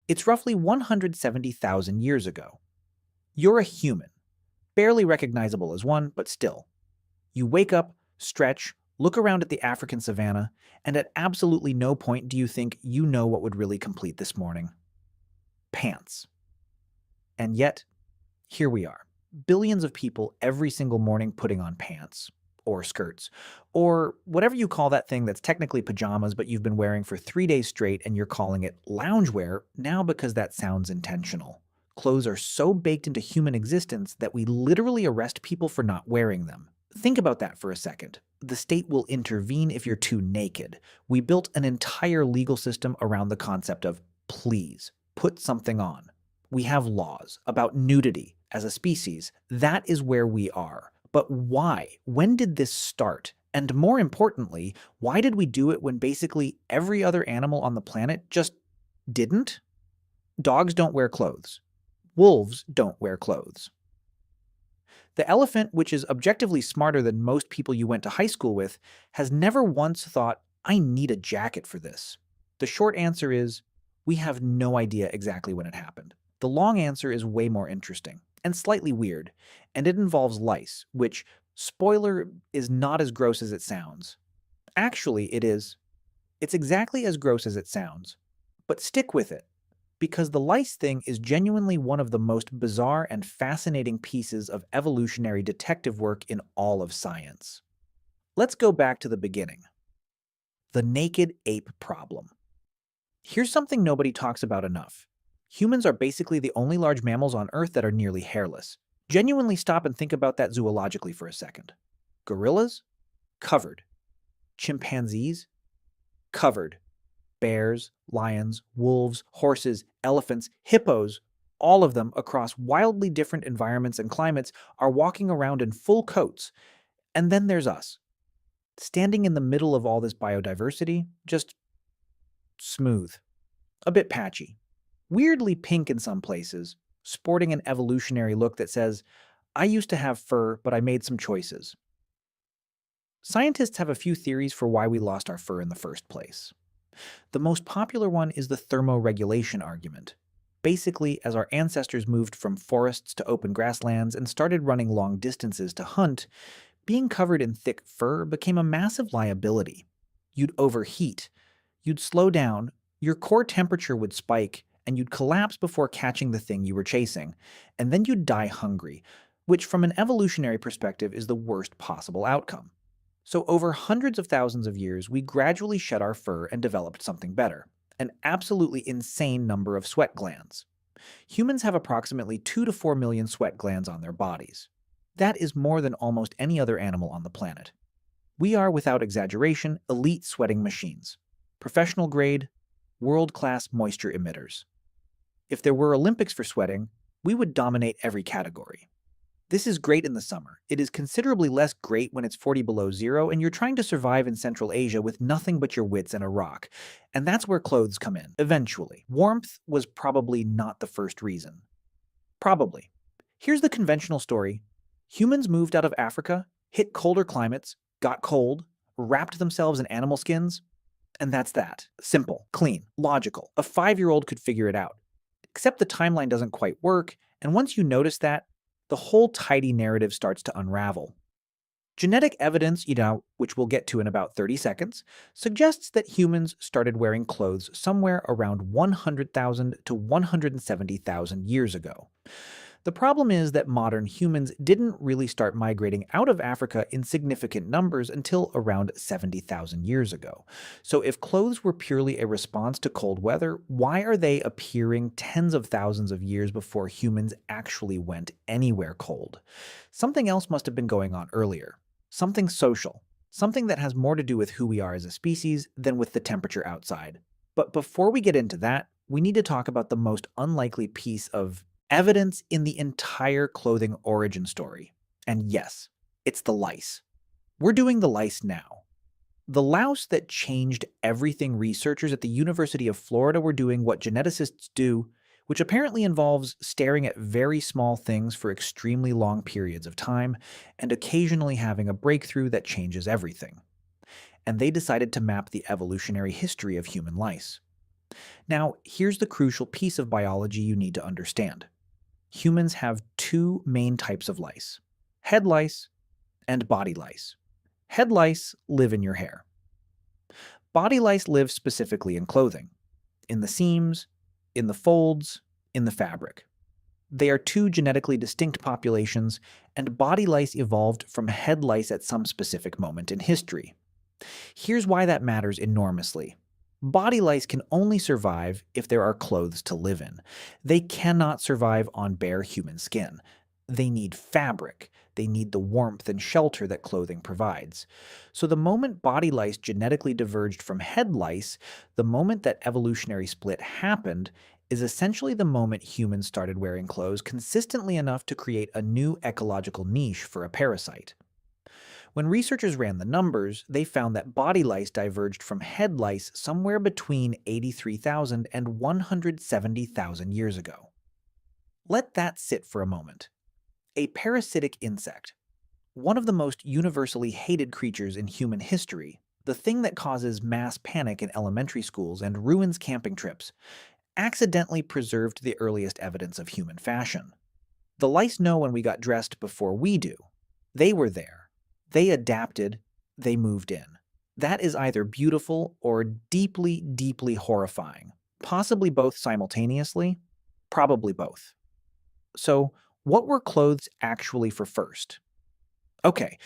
It's roughly 170,000 years ago. You're a human, barely recognizable as one, but still. You wake up, stretch, look around at the African savanna, and at absolutely no point do you think you know what would really complete this morning. Pants. And yet, here we are. Billions of people every single morning putting on pants, or skirts, or whatever you call that thing that's technically pajamas but you've been wearing for 3 days straight and you're calling it loungewear now because that sounds intentional. Clothes are so baked into human existence that we literally arrest people for not wearing them. Think about that for a second. The state will intervene if you're too naked. We built an entire legal system around the concept of please, put something on. We have laws about nudity as a species. That is where we are. But why? When did this start? And more importantly, why did we do it when basically every other animal on the planet just didn't? Dogs don't wear clothes. Wolves don't wear clothes. The elephant, which is objectively smarter than most people you went to high school with, has never once thought, I need a jacket for this. The short answer is, we have no idea exactly when it happened. The long answer is way more interesting and slightly weird, and it involves lice, which, spoiler, is not as gross as it sounds. Actually, it is. It's exactly as gross as it sounds. But stick with it, because the lice thing is genuinely one of the most bizarre and fascinating pieces of evolutionary detective work in all of science. Let's go back to the beginning. The naked ape problem. Here's something nobody talks about enough. Humans are basically the only large mammals on Earth that are nearly hairless. Genuinely stop and think about that zoologically for a second. Gorillas? Covered. Chimpanzees? Covered. Bears, lions, wolves, horses, elephants, hippos, all of them across wildly different environments and climates are walking around in full coats. And then there's us, standing in the middle of all this biodiversity, just smooth, a bit patchy, weirdly pink in some places, sporting an evolutionary look that says, I used to have fur, but I made some choices. Scientists have a few theories for why we lost our fur in the first place. The most popular one is the thermoregulation argument. Basically, as our ancestors moved from forests to open grasslands and started running long distances to hunt, being covered in thick fur became a massive liability. You'd overheat, you'd slow down, your core temperature would spike, and you'd collapse before catching the thing you were chasing, and then you'd die hungry, which from an evolutionary perspective is the worst possible outcome. So over hundreds of thousands of years, we gradually shed our fur and developed something better, an absolutely insane number of sweat glands. Humans have approximately 2 to 4 million sweat glands on their bodies. That is more than almost any other animal on the planet. We are, without exaggeration, elite sweating machines. Professional grade, world-class moisture emitters. If there were Olympics for sweating, we would dominate every category. This is great in the summer. It is considerably less great when it's 40 below zero and you're trying to survive in Central Asia with nothing but your wits and a rock. And that's where clothes come in, eventually. Warmth was probably not the first reason. Probably. Here's the conventional story. Humans moved out of Africa, hit colder climates, got cold, wrapped themselves in animal skins, and that's that. Simple, clean, logical. A 5-year-old could figure it out. Except the timeline doesn't quite work, and once you notice that, the whole tidy narrative starts to unravel. Genetic evidence, which we'll get to in about 30 seconds, suggests that humans started wearing clothes somewhere around 100,000 to 170,000 years ago. The problem is that modern humans didn't really start migrating out of Africa in significant numbers until around 70,000 years ago. So if clothes were purely a response to cold weather, why are they appearing tens of thousands of years before humans actually went anywhere cold? Something else must have been going on earlier. Something social. Something that has more to do with who we are as a species than with the temperature outside. But before we get into that, we need to talk about the most unlikely piece of evidence in the entire clothing origin story. And yes, it's the lice. We're doing the lice now. The louse that changed everything. Researchers at the University of Florida were doing what geneticists do, which apparently involves staring at very small things for extremely long periods of time and occasionally having a breakthrough that changes everything. And they decided to map the evolutionary history of human lice. Now, here's the crucial piece of biology you need to understand. Humans have two main types of lice: head lice and body lice. Head lice live in your hair. Body lice live specifically in clothing, in the seams, in the folds, in the fabric. They are two genetically distinct populations, and body lice evolved from head lice at some specific moment in history. Here's why that matters enormously. Body lice can only survive if there are clothes to live in. They cannot survive on bare human skin. They need fabric. They need the warmth and shelter that clothing provides. So the moment body lice genetically diverged from head lice, the moment that evolutionary split happened, is essentially the moment humans started wearing clothes consistently enough to create a new ecological niche for a parasite. When researchers ran the numbers, they found that body lice diverged from head lice somewhere between 83,000 and 170,000 years ago. Let that sit for a moment. A parasitic insect, one of the most universally hated creatures in human history, the thing that causes mass panic in elementary schools and ruins camping trips, accidentally preserved the earliest evidence of human fashion. The lice know when we got dressed before we do. They were there. They adapted. They moved in. That is either beautiful or deeply, deeply horrifying. Possibly both simultaneously. Probably both. So, what were clothes actually for first? Okay,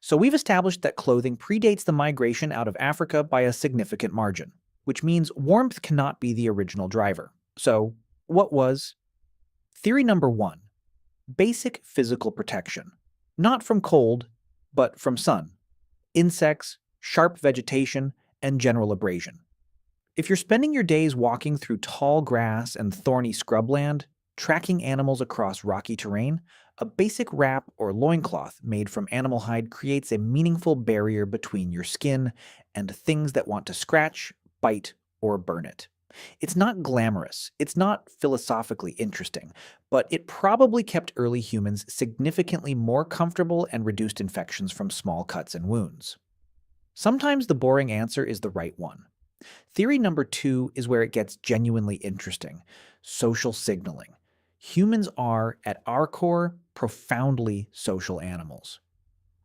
so we've established that clothing predates the migration out of Africa by a significant margin, which means warmth cannot be the original driver. So, what was? Theory number one: basic physical protection. Not from cold, but from sun, insects, sharp vegetation, and general abrasion. If you're spending your days walking through tall grass and thorny scrubland, tracking animals across rocky terrain, a basic wrap or loincloth made from animal hide creates a meaningful barrier between your skin and things that want to scratch, bite, or burn it. It's not glamorous, it's not philosophically interesting, but it probably kept early humans significantly more comfortable and reduced infections from small cuts and wounds. Sometimes the boring answer is the right one. Theory number two is where it gets genuinely interesting: social signaling. Humans are, at our core, profoundly social animals.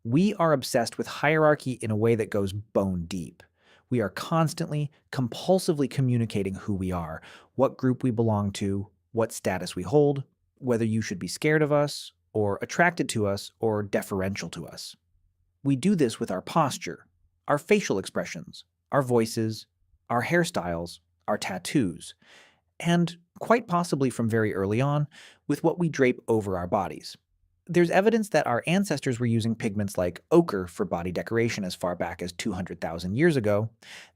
We are obsessed with hierarchy in a way that goes bone deep. We are constantly, compulsively communicating who we are, what group we belong to, what status we hold, whether you should be scared of us, or attracted to us, or deferential to us. We do this with our posture, our facial expressions, our voices, our hairstyles, our tattoos, and quite possibly from very early on, with what we drape over our bodies. There's evidence that our ancestors were using pigments like ochre for body decoration as far back as 200,000 years ago.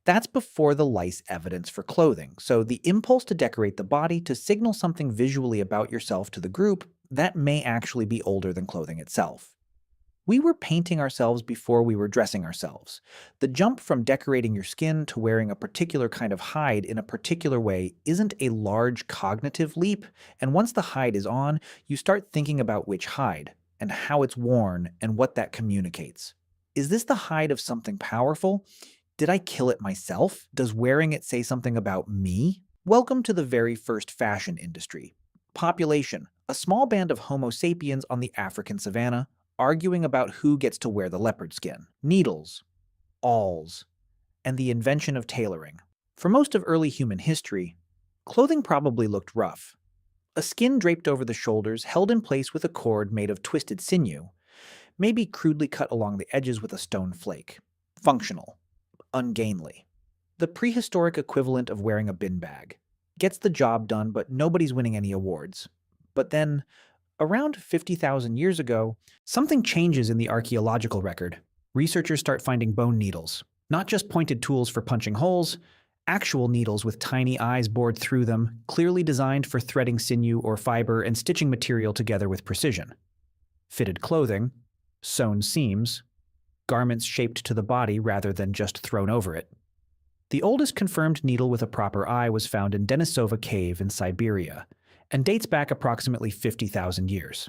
That's before the lice evidence for clothing, so the impulse to decorate the body to signal something visually about yourself to the group, that may actually be older than clothing itself. We were painting ourselves before we were dressing ourselves. The jump from decorating your skin to wearing a particular kind of hide in a particular way isn't a large cognitive leap, and once the hide is on, you start thinking about which hide, and how it's worn, and what that communicates. Is this the hide of something powerful? Did I kill it myself? Does wearing it say something about me? Welcome to the very first fashion industry. Population: a small band of Homo sapiens on the African savanna, arguing about who gets to wear the leopard skin. Needles, awls, and the invention of tailoring. For most of early human history, clothing probably looked rough. A skin draped over the shoulders, held in place with a cord made of twisted sinew, maybe crudely cut along the edges with a stone flake. Functional, ungainly. The prehistoric equivalent of wearing a bin bag. Gets the job done, but nobody's winning any awards. But then, around 50,000 years ago, something changes in the archaeological record. Researchers start finding bone needles, not just pointed tools for punching holes, actual needles with tiny eyes bored through them, clearly designed for threading sinew or fiber and stitching material together with precision. Fitted clothing, sewn seams, garments shaped to the body rather than just thrown over it. The oldest confirmed needle with a proper eye was found in Denisova Cave in Siberia, and dates back approximately 50,000 years.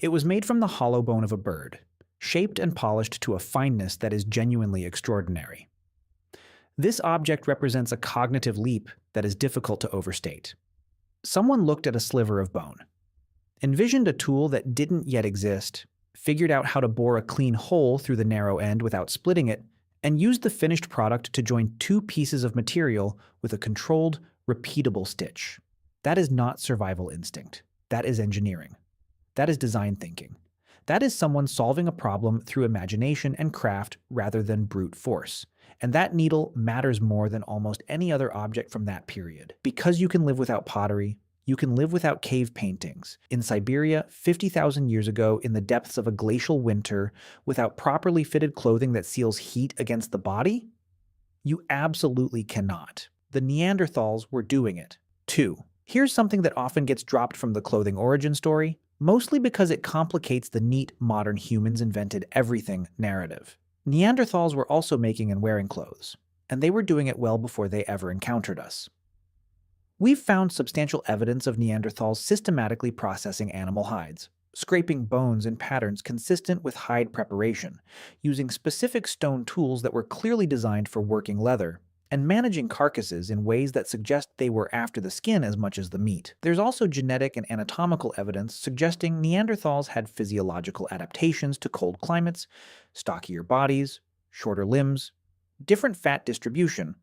It was made from the hollow bone of a bird, shaped and polished to a fineness that is genuinely extraordinary. This object represents a cognitive leap that is difficult to overstate. Someone looked at a sliver of bone, envisioned a tool that didn't yet exist, figured out how to bore a clean hole through the narrow end without splitting it, and used the finished product to join two pieces of material with a controlled, repeatable stitch. That is not survival instinct. That is engineering. That is design thinking. That is someone solving a problem through imagination and craft rather than brute force. And that needle matters more than almost any other object from that period. Because you can live without pottery, you can live without cave paintings. In Siberia, 50,000 years ago, in the depths of a glacial winter, without properly fitted clothing that seals heat against the body? You absolutely cannot. The Neanderthals were doing it. 2. Here's something that often gets dropped from the clothing origin story, mostly because it complicates the neat modern humans invented everything narrative. Neanderthals were also making and wearing clothes, and they were doing it well before they ever encountered us. We've found substantial evidence of Neanderthals systematically processing animal hides, scraping bones in patterns consistent with hide preparation, using specific stone tools that were clearly designed for working leather, and managing carcasses in ways that suggest they were after the skin as much as the meat. There's also genetic and anatomical evidence suggesting Neanderthals had physiological adaptations to cold climates, stockier bodies, shorter limbs, different fat distribution,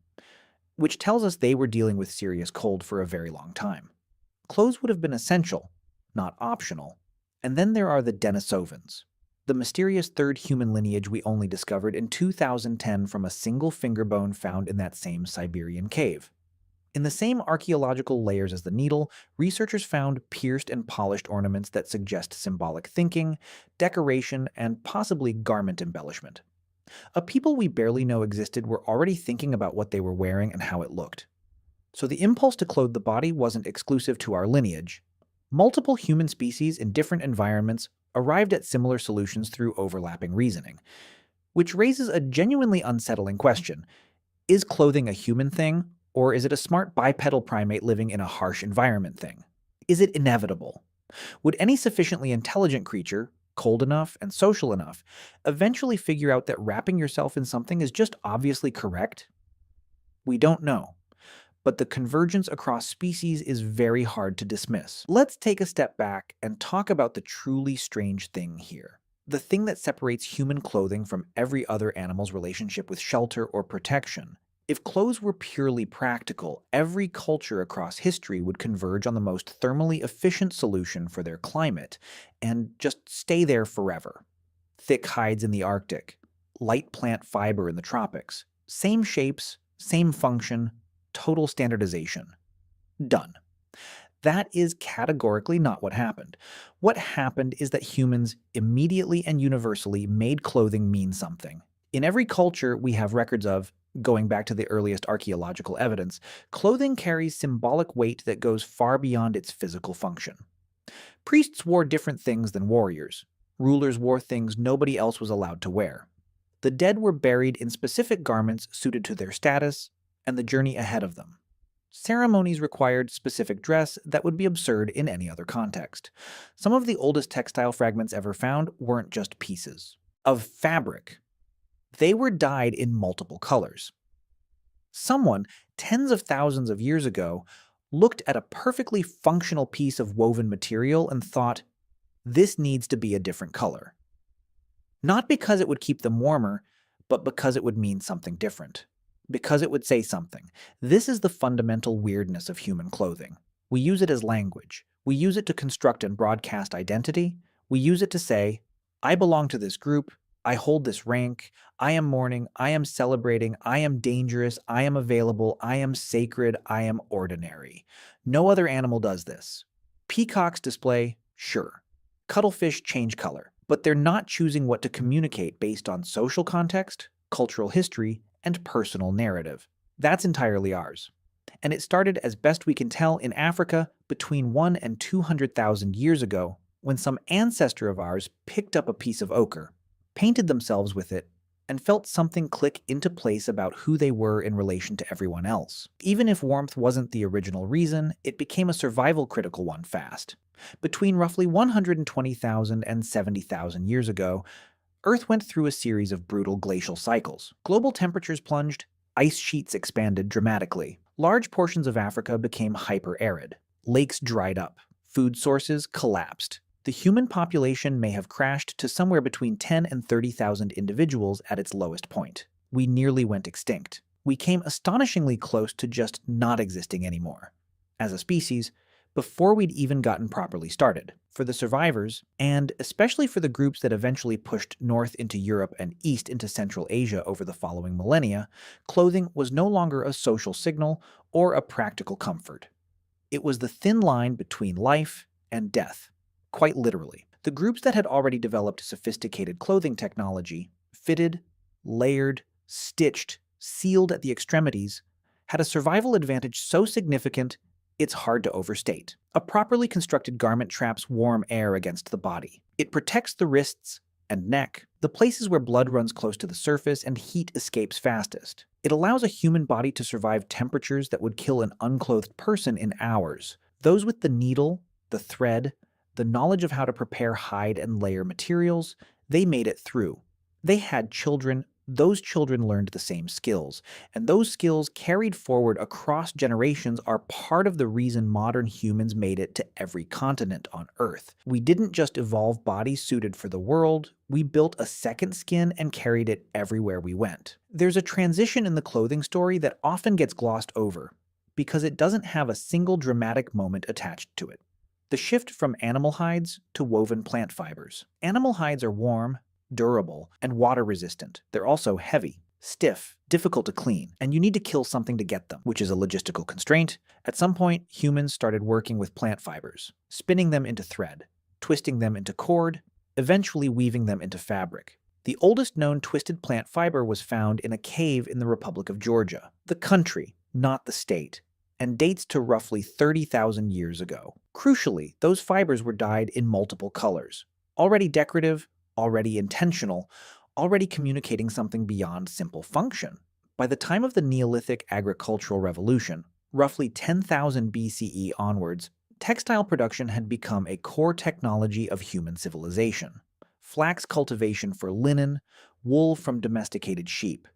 which tells us they were dealing with serious cold for a very long time. Clothes would have been essential, not optional. And then there are the Denisovans, the mysterious third human lineage we only discovered in 2010 from a single finger bone found in that same Siberian cave. In the same archaeological layers as the needle, researchers found pierced and polished ornaments that suggest symbolic thinking, decoration, and possibly garment embellishment. A people we barely know existed were already thinking about what they were wearing and how it looked. So the impulse to clothe the body wasn't exclusive to our lineage. Multiple human species in different environments arrived at similar solutions through overlapping reasoning, which raises a genuinely unsettling question. Is clothing a human thing, or is it a smart bipedal primate living in a harsh environment thing? Is it inevitable? Would any sufficiently intelligent creature, cold enough and social enough, eventually figure out that wrapping yourself in something is just obviously correct? We don't know. But the convergence across species is very hard to dismiss. Let's take a step back and talk about the truly strange thing here. The thing that separates human clothing from every other animal's relationship with shelter or protection. If clothes were purely practical, every culture across history would converge on the most thermally efficient solution for their climate and just stay there forever. Thick hides in the Arctic, light plant fiber in the tropics, same shapes, same function, total standardization. Done. That is categorically not what happened. What happened is that humans immediately and universally made clothing mean something. In every culture we have records of, going back to the earliest archaeological evidence, clothing carries symbolic weight that goes far beyond its physical function. Priests wore different things than warriors. Rulers wore things nobody else was allowed to wear. The dead were buried in specific garments suited to their status and the journey ahead of them. Ceremonies required specific dress that would be absurd in any other context. Some of the oldest textile fragments ever found weren't just pieces of fabric. They were dyed in multiple colors. Someone, tens of thousands of years ago, looked at a perfectly functional piece of woven material and thought, this needs to be a different color. Not because it would keep them warmer, but because it would mean something different. Because it would say something. This is the fundamental weirdness of human clothing. We use it as language. We use it to construct and broadcast identity. We use it to say, I belong to this group, I hold this rank, I am mourning, I am celebrating, I am dangerous, I am available, I am sacred, I am ordinary. No other animal does this. Peacocks display, sure. Cuttlefish change color, but they're not choosing what to communicate based on social context, cultural history, and personal narrative. That's entirely ours. And it started, as best we can tell, in Africa between 1 and 200,000 years ago, when some ancestor of ours picked up a piece of ochre, painted themselves with it, and felt something click into place about who they were in relation to everyone else. Even if warmth wasn't the original reason, it became a survival-critical one fast. Between roughly 120,000 and 70,000 years ago, Earth went through a series of brutal glacial cycles. Global temperatures plunged, Ice sheets expanded dramatically. Large portions of Africa became hyper-arid. Lakes dried up. Food sources collapsed. The human population may have crashed to somewhere between 10 and 30,000 individuals at its lowest point. We nearly went extinct. We came astonishingly close to just not existing anymore, as a species, before we'd even gotten properly started. For the survivors, and especially for the groups that eventually pushed north into Europe and east into Central Asia over the following millennia, clothing was no longer a social signal or a practical comfort. It was the thin line between life and death, quite literally. The groups that had already developed sophisticated clothing technology, fitted, layered, stitched, sealed at the extremities, had a survival advantage so significant it's hard to overstate. A properly constructed garment traps warm air against the body. It protects the wrists and neck, the places where blood runs close to the surface and heat escapes fastest. It allows a human body to survive temperatures that would kill an unclothed person in hours. Those with the needle, the thread, the knowledge of how to prepare hide and layer materials, they made it through. They had children. Those children learned the same skills, and those skills carried forward across generations are part of the reason modern humans made it to every continent on Earth. We didn't just evolve bodies suited for the world, we built a second skin and carried it everywhere we went. There's a transition in the clothing story that often gets glossed over, because it doesn't have a single dramatic moment attached to it. The shift from animal hides to woven plant fibers. Animal hides are warm, durable, and water-resistant. They're also heavy, stiff, difficult to clean, and you need to kill something to get them, which is a logistical constraint. At some point, humans started working with plant fibers, spinning them into thread, twisting them into cord, eventually weaving them into fabric. The oldest known twisted plant fiber was found in a cave in the Republic of Georgia, the country, not the state, and dates to roughly 30,000 years ago. Crucially, those fibers were dyed in multiple colors, already decorative, already intentional, already communicating something beyond simple function. By the time of the Neolithic agricultural revolution, roughly 10,000 BCE onwards, textile production had become a core technology of human civilization. Flax cultivation for linen, wool from domesticated sheep.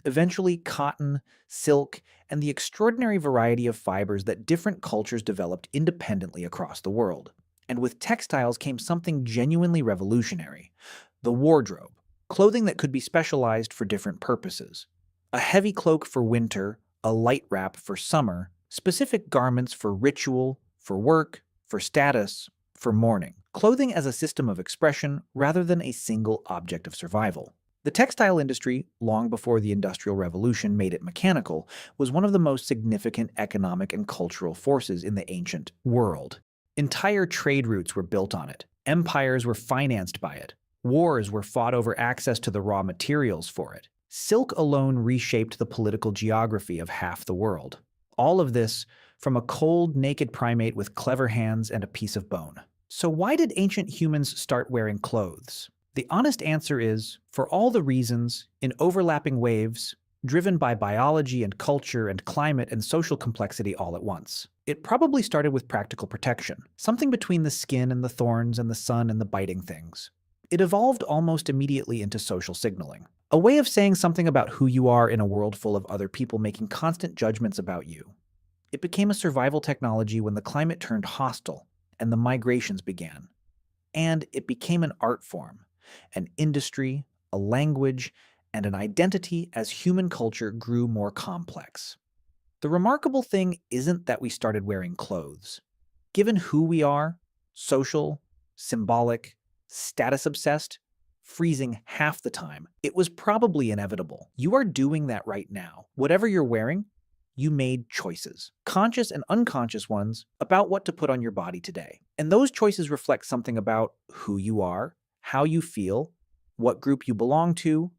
Eventually, cotton, silk, and the extraordinary variety of fibers that different cultures developed independently across the world. And with textiles came something genuinely revolutionary: the wardrobe, clothing that could be specialized for different purposes. A heavy cloak for winter, a light wrap for summer, specific garments for ritual, for work, for status, for mourning. Clothing as a system of expression rather than a single object of survival. The textile industry, long before the Industrial Revolution made it mechanical, was one of the most significant economic and cultural forces in the ancient world. Entire trade routes were built on it. Empires were financed by it. Wars were fought over access to the raw materials for it. Silk alone reshaped the political geography of half the world. All of this from a cold, naked primate with clever hands and a piece of bone. So why did ancient humans start wearing clothes? The honest answer is, for all the reasons, in overlapping waves, driven by biology and culture and climate and social complexity all at once. It probably started with practical protection, something between the skin and the thorns and the sun and the biting things. It evolved almost immediately into social signaling, a way of saying something about who you are in a world full of other people making constant judgments about you. It became a survival technology when the climate turned hostile and the migrations began. And it became an art form, an industry, a language, and an identity as human culture grew more complex. The remarkable thing isn't that we started wearing clothes. Given who we are, social, symbolic, status-obsessed, freezing half the time, it was probably inevitable. You are doing that right now. Whatever you're wearing, you made choices, conscious and unconscious ones, about what to put on your body today. And those choices reflect something about who you are, how you feel, what group you belong to,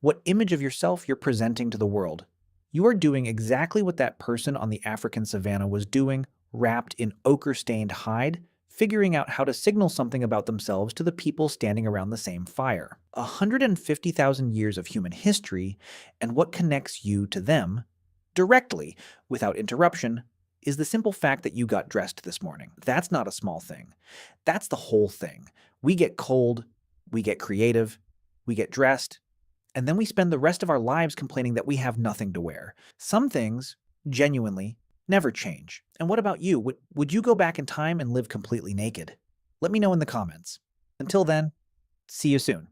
what image of yourself you're presenting to the world. You are doing exactly what that person on the African savannah was doing, wrapped in ochre-stained hide, figuring out how to signal something about themselves to the people standing around the same fire. 150,000 years of human history, and what connects you to them, directly, without interruption, is the simple fact that you got dressed this morning. That's not a small thing. That's the whole thing. We get cold, we get creative, we get dressed, and then we spend the rest of our lives complaining that we have nothing to wear. Some things, genuinely, never change. And what about you? Would you go back in time and live completely naked? Let me know in the comments. Until then, see you soon.